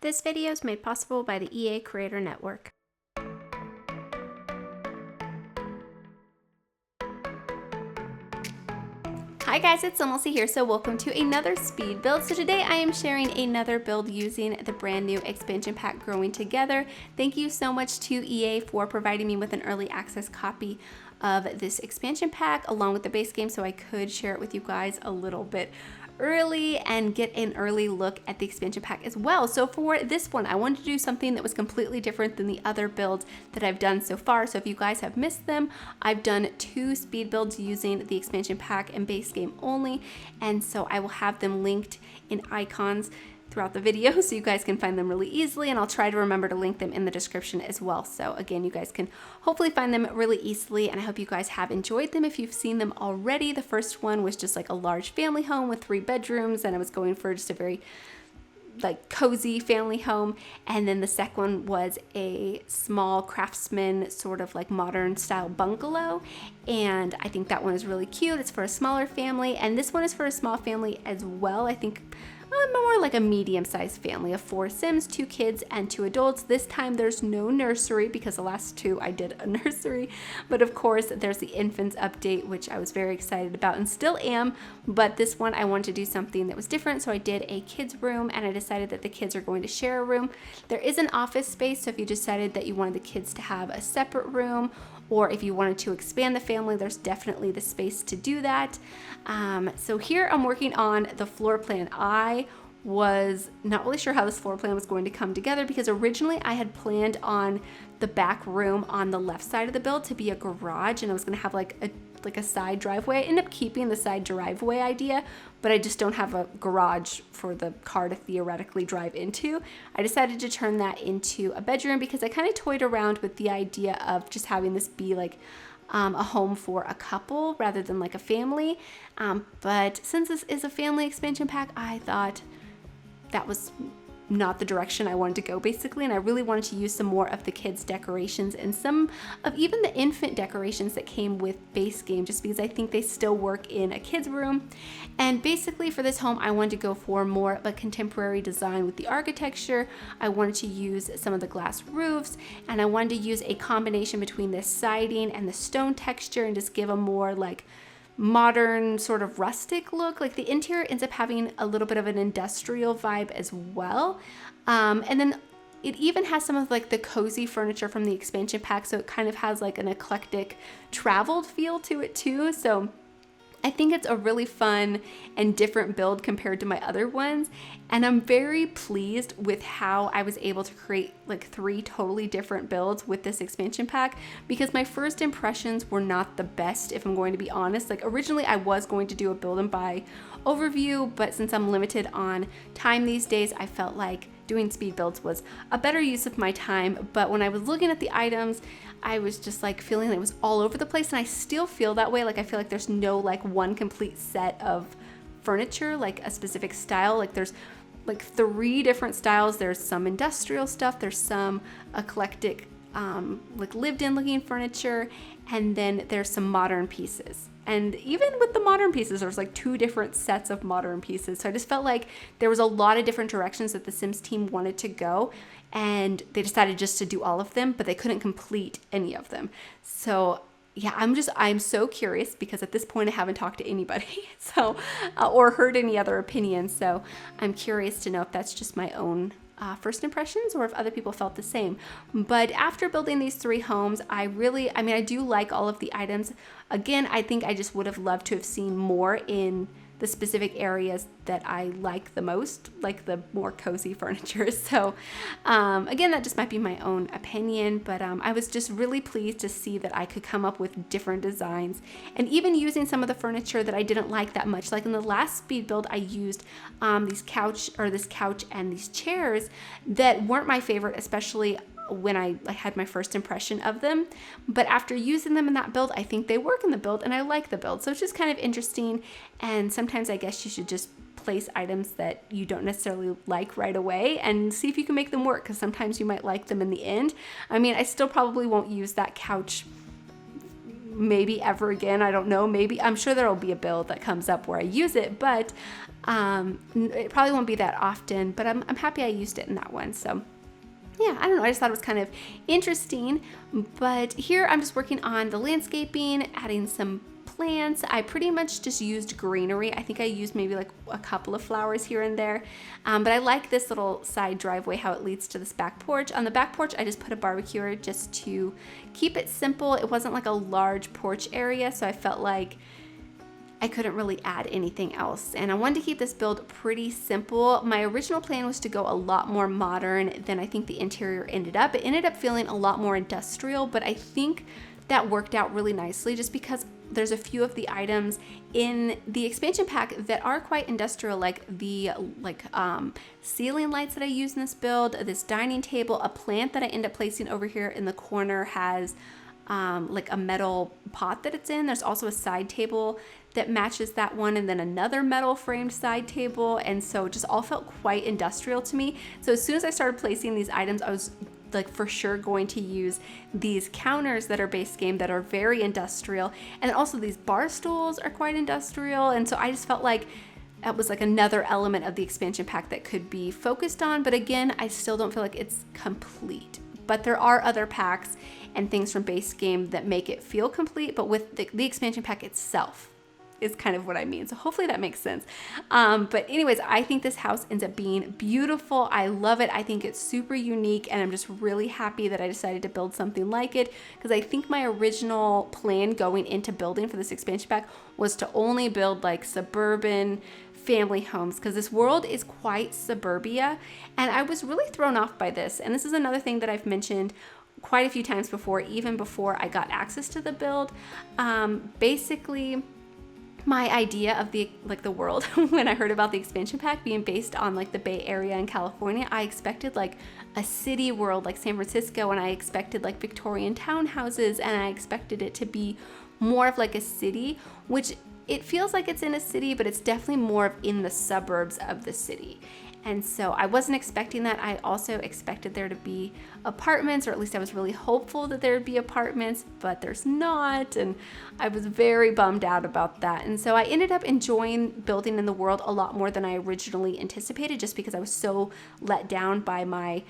This video is made possible by the EA Creator Network. Hi guys, it's SimLicy here, so welcome to another speed build. So today I am sharing another build using the brand new expansion pack Growing Together. Thank you so much to EA for providing me with an early access copy of this expansion pack along with the base game so I could share it with you guys a little bit early and get an early look at the expansion pack as well. So for this one, I wanted to do something that was completely different than the other builds that I've done so far. So if you guys have missed them, I've done 2 speed builds using the expansion pack and base game only. And so I will have them linked in icons throughout the video so you guys can find them really easily, and I'll try to remember to link them in the description as well. So again, you guys can hopefully find them really easily, and I hope you guys have enjoyed them if you've seen them already. The first one was just like a large family home with 3 bedrooms, and I was going for just a very like cozy family home. And then the second one was a small craftsman sort of like modern style bungalow, and I think that one is really cute. It's for a smaller family, and this one is for a small family as well. I think more like a medium-sized family of 4 Sims, 2 kids, and 2 adults. This time there's no nursery because the last 2 I did a nursery, but of course there's the infants update, which I was very excited about and still am. But this one I wanted to do something that was different, so I did a kids room, and I decided that the kids are going to share a room. There is an office space, so if you decided that you wanted the kids to have a separate room, or if you wanted to expand the family, there's definitely the space to do that. So here I'm working on the floor plan. I was not really sure how this floor plan was going to come together because originally I had planned on the back room on the left side of the build to be a garage, and I was going to have like a side driveway. I ended up keeping the side driveway idea, but I just don't have a garage for the car to theoretically drive into. I decided to turn that into a bedroom because I kind of toyed around with the idea of just having this be like a home for a couple rather than like a family. But since this is a family expansion pack, I thought that was not the direction I wanted to go basically, and I really wanted to use some more of the kids decorations and some of even the infant decorations that came with base game, just because I think they still work in a kids room. And basically for this home I wanted to go for more of a contemporary design with the architecture. I wanted to use some of the glass roofs, and I wanted to use a combination between the siding and the stone texture and just give a more like modern sort of rustic look. Like the interior ends up having a little bit of an industrial vibe as well, and then it even has some of like the cozy furniture from the expansion pack, so it kind of has like an eclectic traveled feel to it too. So I think it's a really fun and different build compared to my other ones, and I'm very pleased with how I was able to create like 3 totally different builds with this expansion pack, because my first impressions were not the best, if I'm going to be honest. Like originally I was going to do a build and buy overview, but since I'm limited on time these days, I felt like doing speed builds was a better use of my time. But when I was looking at the items, I was just like feeling like it was all over the place, and I still feel that way. Like I feel like there's no like one complete set of furniture, like a specific style. Like there's like 3 different styles. There's some industrial stuff, there's some eclectic like lived in looking furniture, and then there's some modern pieces. And even with the modern pieces, there's like 2 different sets of modern pieces. So I just felt like there was a lot of different directions that the Sims team wanted to go, and they decided just to do all of them, but they couldn't complete any of them. So yeah, I'm so curious, because at this point I haven't talked to anybody so or heard any other opinions. So I'm curious to know if that's just my own first impressions or if other people felt the same. But after building these 3 homes, I do like all of the items. Again, I think I just would have loved to have seen more in the specific areas that I like the most, like the more cozy furniture. So again, that just might be my own opinion, but I was just really pleased to see that I could come up with different designs, and even using some of the furniture that I didn't like that much. Like in the last speed build, I used this couch and these chairs that weren't my favorite, especially when I had my first impression of them. But after using them in that build, I think they work in the build and I like the build. So it's just kind of interesting. And sometimes I guess you should just place items that you don't necessarily like right away and see if you can make them work, because sometimes you might like them in the end. I mean, I still probably won't use that couch maybe ever again. I don't know. Maybe, I'm sure there'll be a build that comes up where I use it, but it probably won't be that often, but I'm happy I used it in that one. So yeah, I don't know. I just thought it was kind of interesting. But here I'm just working on the landscaping, adding some plants. I pretty much just used greenery. I think I used maybe like a couple of flowers here and there. But I like this little side driveway, how it leads to this back porch. On the back porch, I just put a barbecue just to keep it simple. It wasn't like a large porch area, so I felt like I couldn't really add anything else. And I wanted to keep this build pretty simple. My original plan was to go a lot more modern than I think the interior ended up. It ended up feeling a lot more industrial, but I think that worked out really nicely just because there's a few of the items in the expansion pack that are quite industrial, like the ceiling lights that I use in this build, this dining table, a plant that I end up placing over here in the corner has like a metal pot that it's in. There's also a side table that matches that one, and then another metal framed side table. And so it just all felt quite industrial to me. So as soon as I started placing these items, I was like for sure going to use these counters that are base game that are very industrial. And then also these bar stools are quite industrial. And so I just felt like that was like another element of the expansion pack that could be focused on. But again, I still don't feel like it's complete. But there are other packs and things from base game that make it feel complete, but with the expansion pack itself is kind of what I mean. So hopefully that makes sense. But anyways, I think this house ends up being beautiful. I love it. I think it's super unique, and I'm just really happy that I decided to build something like it, because I think my original plan going into building for this expansion pack was to only build like suburban family homes, because this world is quite suburbia, and I was really thrown off by this. And this is another thing that I've mentioned quite a few times before, even before I got access to the build. Basically, my idea of the world when I heard about the expansion pack being based on like the Bay Area in California, I expected like a city world like San Francisco, and I expected like Victorian townhouses, and I expected it to be more of like a city, which it feels like it's in a city, but it's definitely more of in the suburbs of the city. And so I wasn't expecting that. I also expected there to be apartments, or at least I was really hopeful that there would be apartments, but there's not. And I was very bummed out about that. And so I ended up enjoying building in the world a lot more than I originally anticipated, just because I was so let down by my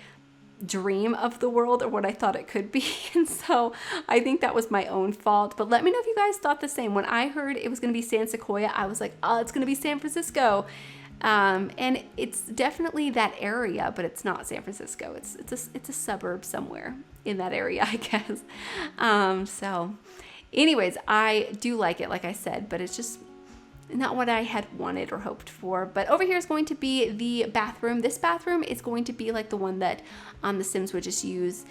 dream of the world, or what I thought it could be. And so I think that was my own fault. But let me know if you guys thought the same. When I heard it was going to be San Sequoia, I was like, oh, it's going to be San Francisco. And it's definitely that area, but it's not San Francisco. It's a suburb somewhere in that area, I guess. So anyways, I do like it, like I said, but it's just not what I had wanted or hoped for. But over here is going to be the bathroom. This bathroom is going to be like the one that the Sims would just use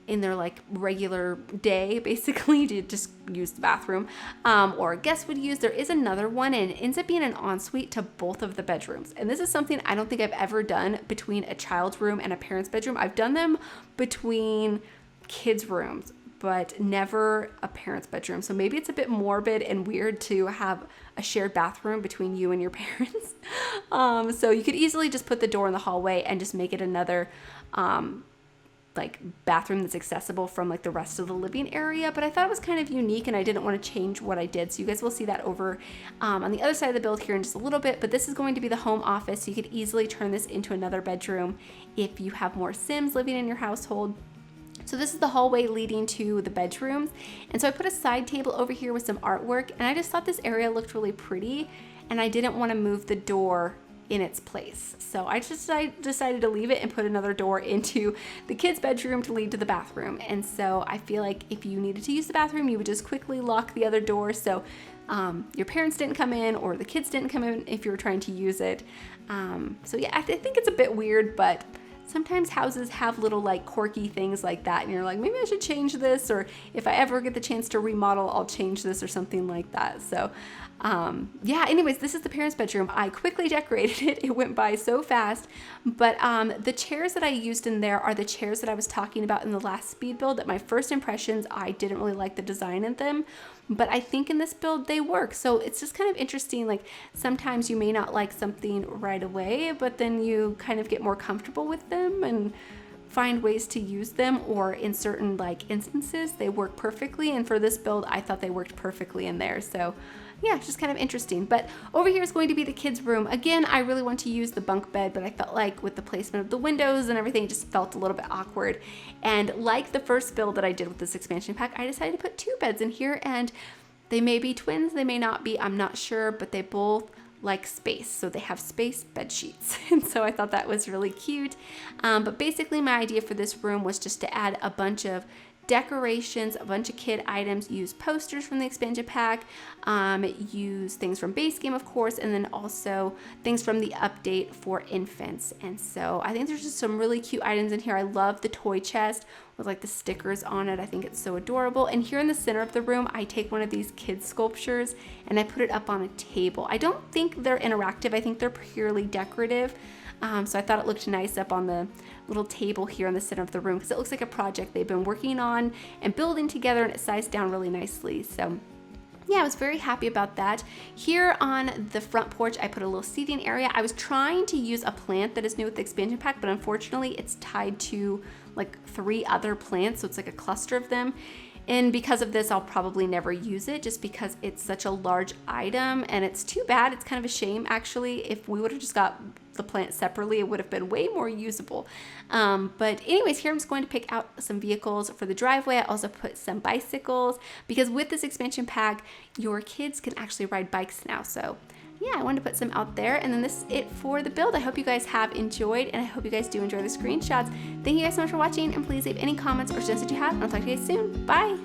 in their like regular day, basically, to just use the bathroom, or a guest would use. There is another one, and it ends up being an ensuite to both of the bedrooms. And this is something I don't think I've ever done between a child's room and a parent's bedroom. I've done them between kids' rooms, but never a parent's bedroom. So maybe it's a bit morbid and weird to have a shared bathroom between you and your parents. So you could easily just put the door in the hallway and just make it another like bathroom that's accessible from like the rest of the living area. But I thought it was kind of unique, and I didn't want to change what I did. So you guys will see that over on the other side of the build here in just a little bit. But this is going to be the home office. So you could easily turn this into another bedroom if you have more Sims living in your household. So this is the hallway leading to the bedrooms. And so I put a side table over here with some artwork, and I just thought this area looked really pretty, and I didn't want to move the door in its place. So I just decided to leave it and put another door into the kids' bedroom to lead to the bathroom. And so I feel like if you needed to use the bathroom, you would just quickly lock the other door, so your parents didn't come in, or the kids didn't come in if you were trying to use it. So yeah, I think it's a bit weird, but sometimes houses have little like quirky things like that, and you're like, maybe I should change this, or if I ever get the chance to remodel, I'll change this or something like that. So yeah, anyways, this is the parents' bedroom. I quickly decorated it. It went by so fast. But the chairs that I used in there are the chairs that I was talking about in the last speed build. That my first impressions, I didn't really like the design of them, but I think in this build they work. So it's just kind of interesting. Like sometimes you may not like something right away, but then you kind of get more comfortable with them, and find ways to use them, or in certain like instances they work perfectly, and for this build I thought they worked perfectly in there. So yeah, it's just kind of interesting. But over here is going to be the kids' room. Again, I really want to use the bunk bed, but I felt like with the placement of the windows and everything, it just felt a little bit awkward. And like the first build that I did with this expansion pack, I decided to put 2 beds in here, and they may be twins, they may not be, I'm not sure, but they both like space. So they have space bed sheets. And so I thought that was really cute. But basically my idea for this room was just to add a bunch of decorations, a bunch of kid items, use posters from the expansion pack, use things from base game, of course, and then also things from the update for infants. And so I think there's just some really cute items in here. I love the toy chest with like the stickers on it. I think it's so adorable. And here in the center of the room, I take one of these kid sculptures and I put it up on a table. I don't think they're interactive. I think they're purely decorative. So I thought it looked nice up on the little table here in the center of the room, because it looks like a project they've been working on and building together, and it sized down really nicely. So yeah, I was very happy about that. Here on the front porch, I put a little seating area. I was trying to use a plant that is new with the expansion pack, but unfortunately it's tied to like 3 other plants, so it's like a cluster of them. And because of this, I'll probably never use it, just because it's such a large item, and it's too bad. It's kind of a shame, actually. If we would have just got the plant separately, it would have been way more usable. But anyways, here I'm just going to pick out some vehicles for the driveway. I also put some bicycles, because with this expansion pack, your kids can actually ride bikes now. So yeah, I wanted to put some out there. And then this is it for the build. I hope you guys have enjoyed, and I hope you guys do enjoy the screenshots. Thank you guys so much for watching, and please leave any comments or suggestions you have, and I'll talk to you guys soon. Bye!